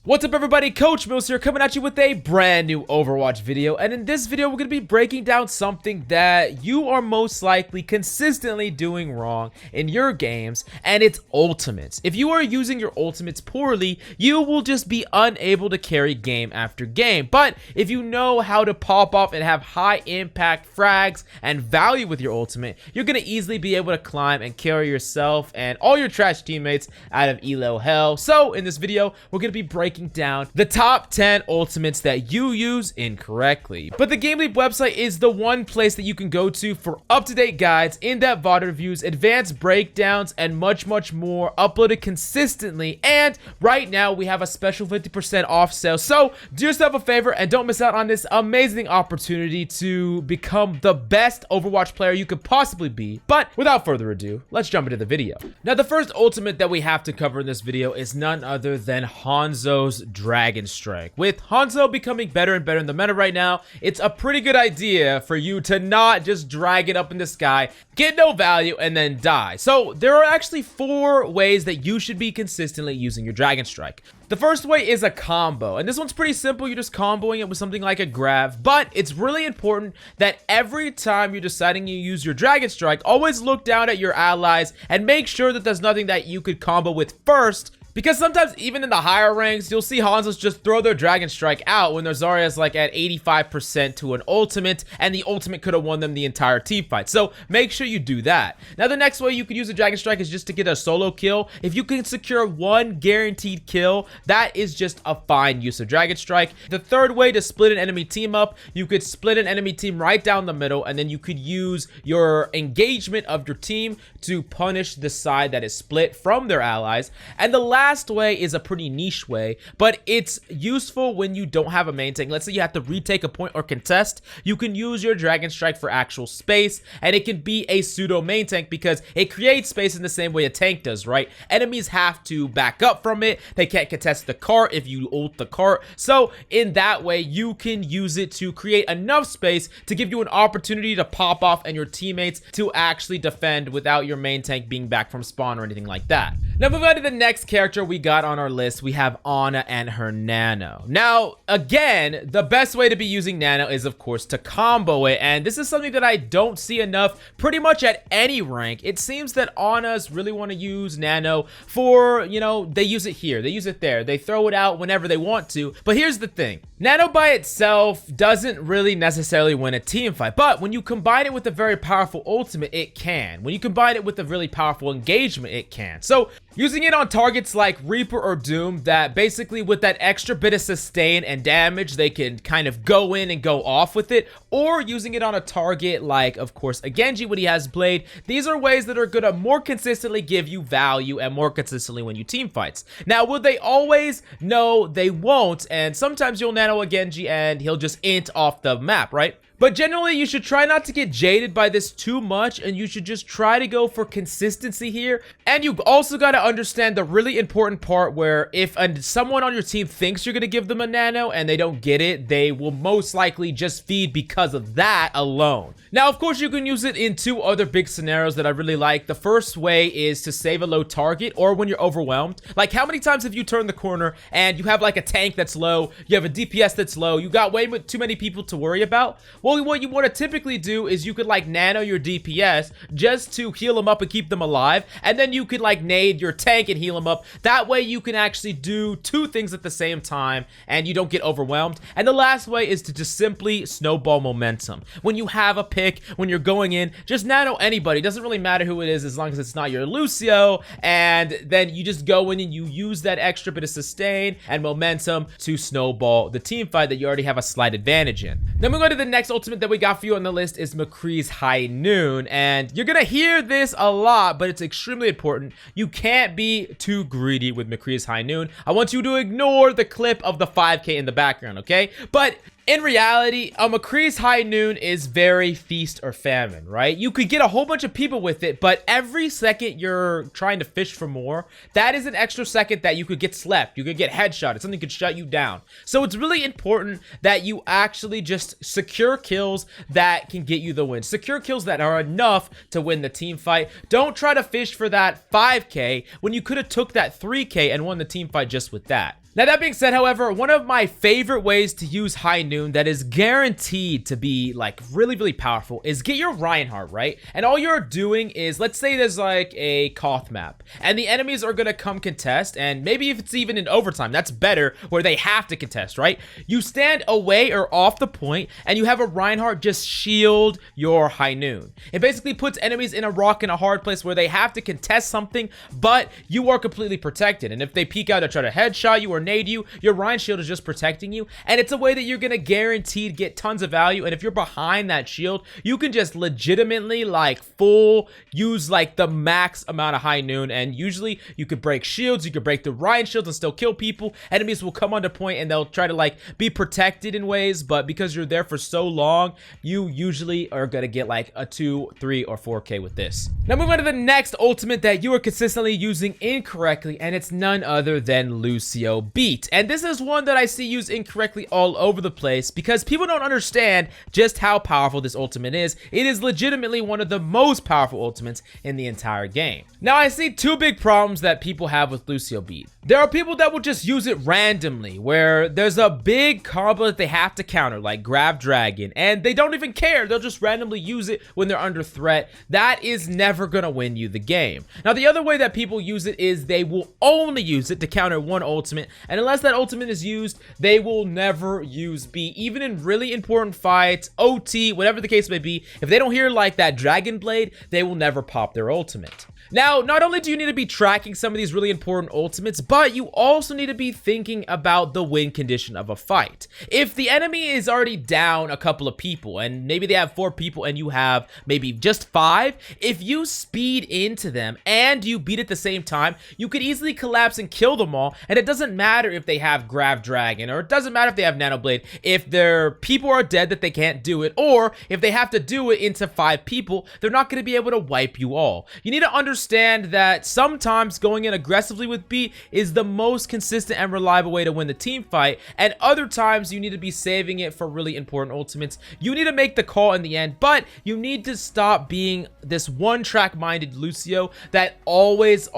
What's up everybody, Coach Mills here coming at you with a brand new Overwatch video, and in this video we're going to be breaking down something that you are most likely consistently doing wrong in your games, and it's ultimates. If you are using your ultimates poorly, you will just be unable to carry game after game, but if you know how to pop off and have high impact frags and value with your ultimate, you're going to easily be able to climb and carry yourself and all your trash teammates out of elo hell. So in this video we're going to be breaking down the top 10 ultimates that you use incorrectly. But the GameLeap website is the one place that you can go to for up-to-date guides, in-depth VOD reviews, advanced breakdowns, and much more uploaded consistently. And right now we have a special 50% off sale. So do yourself a favor and don't miss out on this amazing opportunity to become the best Overwatch player you could possibly be. But without further ado, let's jump into the video. Now the first ultimate that we have to cover in this video is none other than HANZO's DRAGONSTRIKE. With HANZO becoming better and better in the meta right now, it's a pretty good idea for you to not just drag it up in the sky, get no value, and then die. So there are actually 4 ways that you should be consistently using your DRAGONSTRIKE. The first way is a combo, and this one's pretty simple. You're just comboing it with something like a grav, but it's really important that every time you're deciding you use your DRAGONSTRIKE, always look down at your allies and make sure that there's nothing that you could combo with first. Because sometimes even in the higher ranks, you'll see Hanzos just throw their DRAGONSTRIKE out when their Zarya's like at 85% to an ultimate, and the ultimate could have won them the entire team fight. So make sure you do that. Now the next way you could use a DRAGONSTRIKE is just to get a solo kill. If you can secure 1 guaranteed kill, that is just a fine use of DRAGONSTRIKE. The third way to split an enemy team up, you could split an enemy team right down the middle, and then you could use your engagement of your team to punish the side that is split from their allies. And the last way is a pretty niche way, but it's useful when you don't have a main tank. Let's say you have to retake a point or contest. You can use your DRAGONSTRIKE for actual space, and it can be a pseudo main tank because it creates space in the same way a tank does, right? Enemies have to back up from it. They can't contest the cart if you ult the cart. So in that way, you can use it to create enough space to give you an opportunity to pop off and your teammates to actually defend without your main tank being back from spawn or anything like that. Now moving on to the next character we got on our list, we have Ana and her Nano. Now again, the best way to be using Nano is of course to combo it, and this is something that I don't see enough pretty much at any rank. It seems that Anas really want to use Nano for, you know, they use it here, they use it there, they throw it out whenever they want to. But here's the thing, Nano by itself doesn't really necessarily win a team fight, but when you combine it with a very powerful ultimate, it can. When you combine it with a really powerful engagement, it can. So using it on targets like Reaper or Doom, that basically with that extra bit of sustain and damage, they can kind of go in and go off with it, or using it on a target like, of course, a Genji when he has Blade. These are ways that are gonna more consistently give you value and more consistently win you team fights. Now, will they always? No, they won't, and sometimes you'll nano a Genji and he'll just int off the map, right? But generally, you should try not to get jaded by this too much, and you should just try to go for consistency here. And you also got to understand the really important part where if someone on your team thinks you're going to give them a nano and they don't get it, they will most likely just feed because of that alone. Now, of course, you can use it in 2 other big scenarios that I really like. The first way is to save a low target or when you're overwhelmed. Like, how many times have you turned the corner and you have like a tank that's low, you have a DPS that's low, you got way too many people to worry about? Well, what you want to typically do is you could like nano your DPS just to heal them up and keep them alive, and then you could like nade your tank and heal them up. That way you can actually do 2 things at the same time and you don't get overwhelmed. And the last way is to just simply snowball momentum. When you have a pick, when you're going in, just nano anybody. It doesn't really matter who it is as long as it's not your LUCIO, and then you just go in and you use that extra bit of sustain and momentum to snowball the team fight that you already have a slight advantage in. Then we go to the next ultimate that we got for you on the list is MCCREE's High Noon, and you're gonna hear this a lot, but it's extremely important. You can't be too greedy with MCCREE's High Noon. I want you to ignore the clip of the 5K in the background, okay? But in reality, MCCREE's High Noon is very feast or famine, right? You could get a whole bunch of people with it, but every second you're trying to fish for more, that is an extra second that you could get slept. You could get headshot. Something could shut you down. So it's really important that you actually just secure kills that can get you the win. Secure kills that are enough to win the team fight. Don't try to fish for that 5K when you could have took that 3K and won the team fight just with that. Now, that being said, however, one of my favorite ways to use High Noon that is guaranteed to be like really, really powerful is get your Reinhardt, right? And all you're doing is, let's say there's like a Koth map and the enemies are gonna come contest, and maybe if it's even in overtime, that's better, where they have to contest, right? You stand away or off the point and you have a Reinhardt just shield your High Noon. It basically puts enemies in a rock and a hard place where they have to contest something, but you are completely protected. And if they peek out to try to headshot you or nade you, your Ryan shield is just protecting you, and it's a way that you're gonna guaranteed get tons of value. And if you're behind that shield, you can just legitimately like full use like the max amount of High Noon, and usually you could break shields, you could break the Ryan shields and still kill people. Enemies will come onto point and they'll try to like be protected in ways, but because you're there for so long, you usually are gonna get like a 2, 3, or 4k with this. Now moving on to the next ultimate that you are consistently using incorrectly, and it's none other than Lucio Beat. And this is one that I see used incorrectly all over the place because people don't understand just how powerful this ultimate is. It is legitimately one of the most powerful ultimates in the entire game. Now, I see two big problems that people have with Lucio Beat. There are people that will just use it randomly, where there's a big combo that they have to counter, like Grav Dragon, and they don't even care. They'll just randomly use it when they're under threat. That is never gonna win you the game. Now, the other way that people use it is they will only use it to counter one ultimate, and unless that ultimate is used, they will never use B, even in really important fights, OT, whatever the case may be. If they don't hear like that Dragon Blade, they will never pop their ultimate. Now, not only do you need to be tracking some of these really important ultimates, but you also need to be thinking about the win condition of a fight. If the enemy is already down a couple of people, and maybe they have 4 people and you have maybe just 5, if you speed into them and you beat at the same time, you could easily collapse and kill them all, and it doesn't matter if they have Grav Dragon, or it doesn't matter if they have Nano Blade. If their people are dead that they can't do it, or if they have to do it into 5 people, they're not going to be able to wipe you all. You need to understand that sometimes going in aggressively with B is the most consistent and reliable way to win the team fight, and other times you need to be saving it for really important ultimates. You need to make the call in the end, but you need to stop being this one-track minded Lucio that always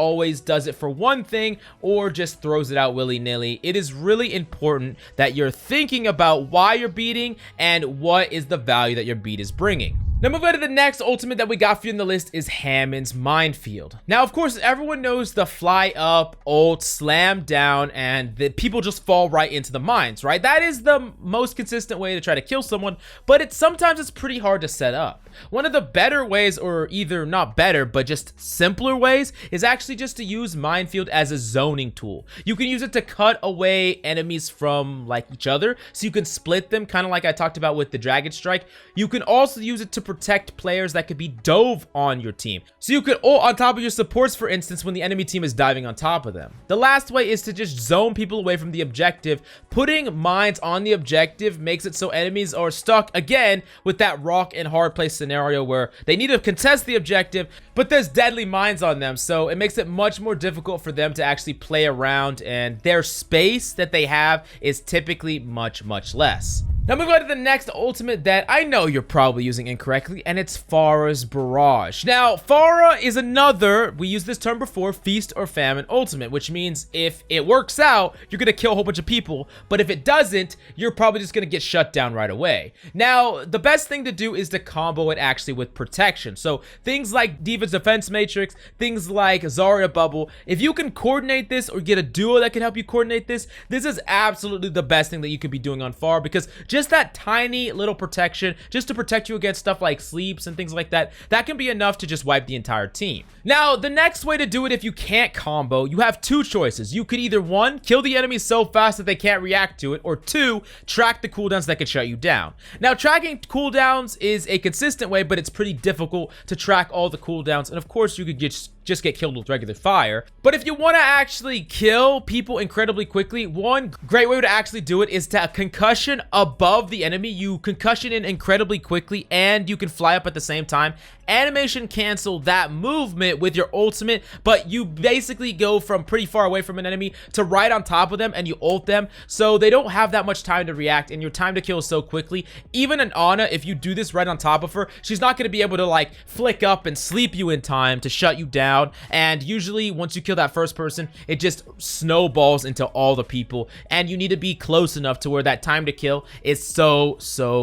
does it for one thing or just throws it out willy-nilly. It is really important that you're thinking about why you're beating and what is the value that your beat is bringing. Now moving on to the next ultimate that we got for you in the list is Hammond's Minefield. Now, of course, everyone knows the fly up, ult, slam down, and the people just fall right into the mines, right? That is the most consistent way to try to kill someone, but sometimes it's pretty hard to set up. One of the better ways, or either not better, but just simpler ways, is actually just to use Minefield as a zoning tool. You can use it to cut away enemies from like each other, so you can split them, kind of like I talked about with the DRAGONSTRIKE. You can also use it to protect players that could be dove on your team. So you could ult on top of your supports, for instance, when the enemy team is diving on top of them. The last way is to just zone people away from the objective. Putting mines on the objective makes it so enemies are stuck again with that rock and hard place scenario where they need to contest the objective, but there's deadly mines on them, so it makes it much more difficult for them to actually play around, and their space that they have is typically much less. Now moving on to the next ultimate that I know you're probably using incorrectly, and it's PHARAH's Barrage. Now, PHARAH is another, we used this term before, feast or famine ultimate, which means if it works out, you're gonna kill a whole bunch of people, but if it doesn't, you're probably just gonna get shut down right away. Now, the best thing to do is to combo it actually with protection. So things like D.Va's Defense Matrix, things like Zarya Bubble, if you can coordinate this or get a duo that can help you coordinate this, this is absolutely the best thing that you could be doing on PHARAH, because just that tiny little protection, just to protect you against stuff like sleeps and things like that, that can be enough to just wipe the entire team. Now, the next way to do it if you can't combo, you have 2 choices. You could either 1, kill the enemy so fast that they can't react to it, or 2, track the cooldowns that can shut you down. Now, tracking cooldowns is a consistent way, but it's pretty difficult to track all the cooldowns, and of course you could just get killed with regular fire. But if you want to actually kill people incredibly quickly, one great way to actually do it is to concussion above the enemy. You concussion in incredibly quickly and you can fly up at the same time. Animation cancel that movement with your ultimate, but you basically go from pretty far away from an enemy to right on top of them and you ult them, so they don't have that much time to react and your time to kill is so quickly. Even an Ana, if you do this right on top of her, she's not going to be able to like flick up and sleep you in time to shut you down down, and usually once you kill that first person, it just snowballs into all the people, and you need to be close enough to where that time to kill is so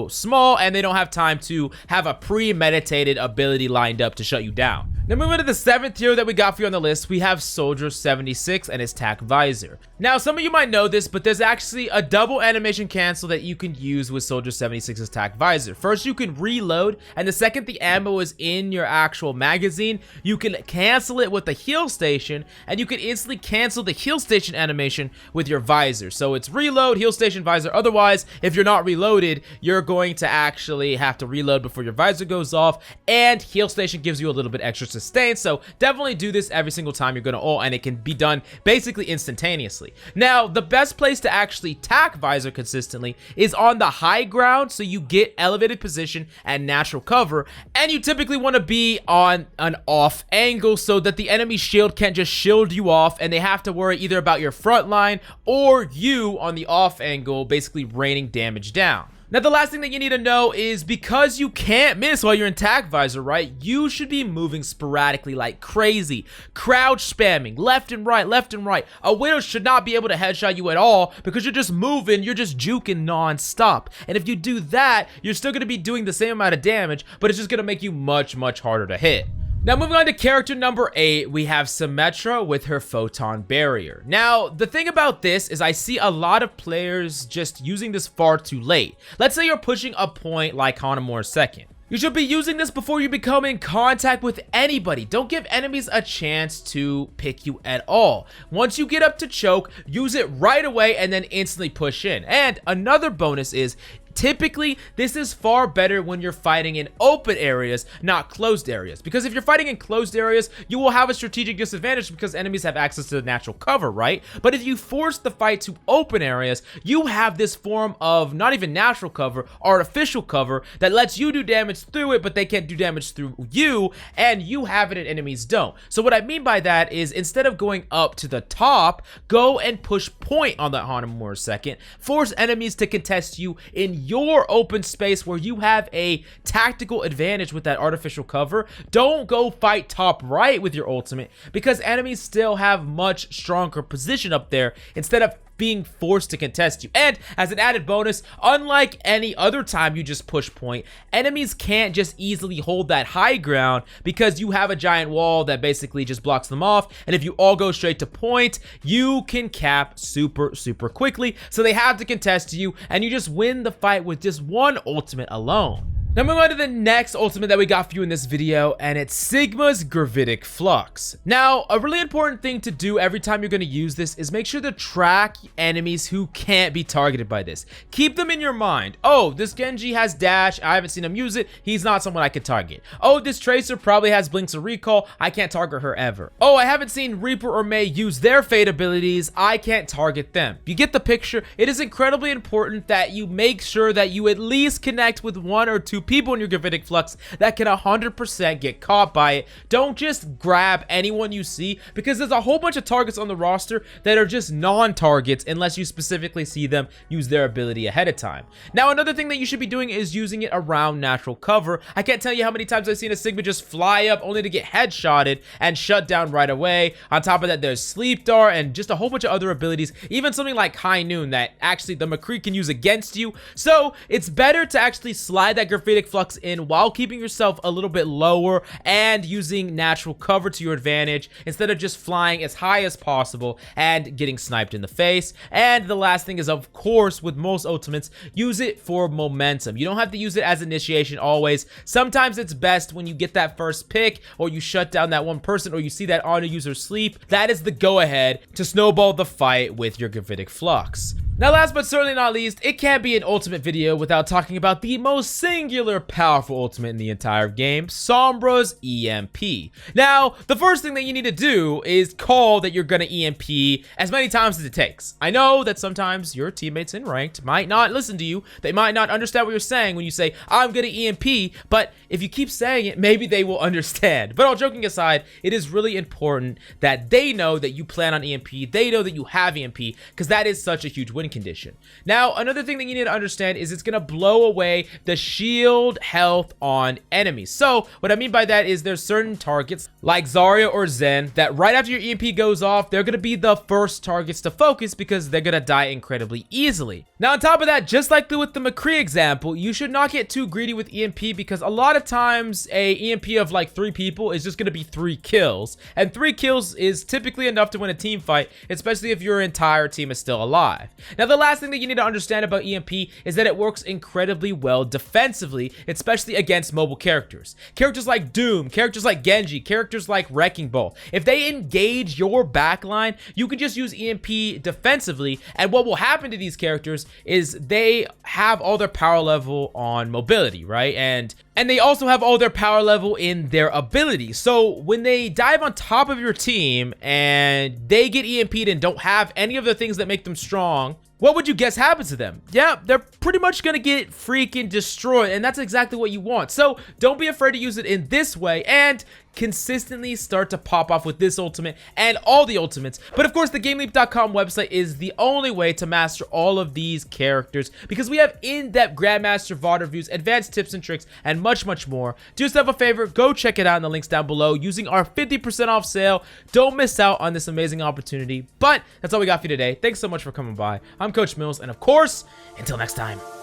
small, and they don't have time to have a premeditated ability lined up to shut you down. Now moving to the 7th hero that we got for you on the list, we have Soldier 76 and his TAC Visor. Now some of you might know this, but there's actually a double animation cancel that you can use with Soldier 76's TAC Visor. First, you can reload, and the second the ammo is in your actual magazine, you can cancel it with the heal station, and you can instantly cancel the heal station animation with your visor. So it's reload, heal station, visor. Otherwise, if you're not reloaded, you're going to actually have to reload before your visor goes off, and heal station gives you a little bit extra sustain. So definitely do this every single time you're gonna ult, and it can be done basically instantaneously. Now the best place to actually tack visor consistently is on the high ground, so you get elevated position and natural cover, and you typically want to be on an off angle so that the enemy shield can't just shield you off, and they have to worry either about your front line or you on the off angle basically raining damage down. Now, the last thing that you need to know is because you can't miss while you're in TAC Visor, right? You should be moving sporadically like crazy. Crouch spamming, left and right, left and right. A Widow should not be able to headshot you at all because you're just moving, you're just juking non-stop. And if you do that, you're still going to be doing the same amount of damage, but it's just going to make you much harder to hit. Now moving on to character number 8, we have SYMMETRA with her Photon Barrier. Now, the thing about this is I see a lot of players just using this far too late. Let's say you're pushing a point like HANZO second. You should be using this before you become in contact with anybody. Don't give enemies a chance to pick you at all. Once you get up to choke, use it right away and then instantly push in. And another bonus is, typically, this is far better when you're fighting in open areas, not closed areas. Because if you're fighting in closed areas, you will have a strategic disadvantage because enemies have access to the natural cover, right? But if you force the fight to open areas, you have this form of not even natural cover, artificial cover that lets you do damage through it, but they can't do damage through you, and you have it and enemies don't. So what I mean by that is instead of going up to the top, go and push point on that HANZO second, force enemies to contest you in your open space where you have a tactical advantage with that artificial cover. Don't go fight top right with your ultimate because enemies still have much stronger position up there instead of being forced to contest you. And as an added bonus, unlike any other time you just push point, enemies can't just easily hold that high ground because you have a giant wall that basically just blocks them off. And if you all go straight to point, you can cap super quickly. So they have to contest you, and you just win the fight with just one ultimate alone. Now moving on to the next ultimate that we got for you in this video, and it's Sigma's Gravitic Flux. Now, a really important thing to do every time you're going to use this is make sure to track enemies who can't be targeted by this. Keep them in your mind. Oh, this Genji has dash, I haven't seen him use it, he's not someone I can target. Oh, this Tracer probably has Blinks of Recall, I can't target her ever. Oh, I haven't seen Reaper or Mei use their Fade abilities, I can't target them. You get the picture? It is incredibly important that you make sure that you at least connect with one or two people in your Gravitic Flux that can 100% get caught by it. Don't just grab anyone you see because there's a whole bunch of targets on the roster that are just non-targets unless you specifically see them use their ability ahead of time. Now, another thing that you should be doing is using it around natural cover. I can't tell you how many times I've seen a Sigma just fly up only to get headshotted and shut down right away. On top of that, there's Sleep Dart and just a whole bunch of other abilities, even something like High Noon that actually the MCCREE can use against you. So it's better to actually slide that Gravitic Flux in while keeping yourself a little bit lower and using natural cover to your advantage instead of just flying as high as possible and getting sniped in the face. And the last thing is, of course, with most ultimates, use it for momentum. You don't have to use it as initiation always. Sometimes it's best when you get that first pick or you shut down that one person or you see that auto user sleep. That is the go ahead to snowball the fight with your Gravitic Flux. Now, last but certainly not least, it can't be an ultimate video without talking about the most singular powerful ultimate in the entire game, Sombra's EMP. Now, the first thing that you need to do is call that you're gonna EMP as many times as it takes. I know that sometimes your teammates in ranked might not listen to you. They might not understand what you're saying when you say, I'm gonna EMP, but if you keep saying it, maybe they will understand. But all joking aside, it is really important that they know that you plan on EMP, they know that you have EMP, because that is such a huge win win condition. Now, another thing that you need to understand is it's gonna blow away the shield health on enemies. So, what I mean by that is there's certain targets, like Zarya or Zen, that right after your EMP goes off, they're gonna be the first targets to focus because they're gonna die incredibly easily. Now, on top of that, just like with the MCCREE example, you should not get too greedy with EMP because a lot of times a EMP of like 3 people is just gonna be 3 kills, and 3 kills is typically enough to win a team fight, especially if your entire team is still alive. Now, the last thing that you need to understand about EMP is that it works incredibly well defensively, especially against mobile characters. Characters like Doom, characters like Genji, characters like Wrecking Ball. If they engage your backline, you can just use EMP defensively, and what will happen to these characters is they have all their power level on mobility, right? And they also have all their power level in their abilities. So when they dive on top of your team and they get EMP'd and don't have any of the things that make them strong, what would you guess happens to them? Yeah, they're pretty much gonna get freaking destroyed, and that's exactly what you want. So don't be afraid to use it in this way and consistently start to pop off with this ultimate and all the ultimates. But of course, the GameLeap.com website is the only way to master all of these characters because we have in-depth Grandmaster VOD reviews, advanced tips and tricks, and much, much more. Do yourself a favor, go check it out in the links down below using our 50% off sale. Don't miss out on this amazing opportunity. But that's all we got for you today. Thanks so much for coming by. I'm Coach Mills, and of course, until next time.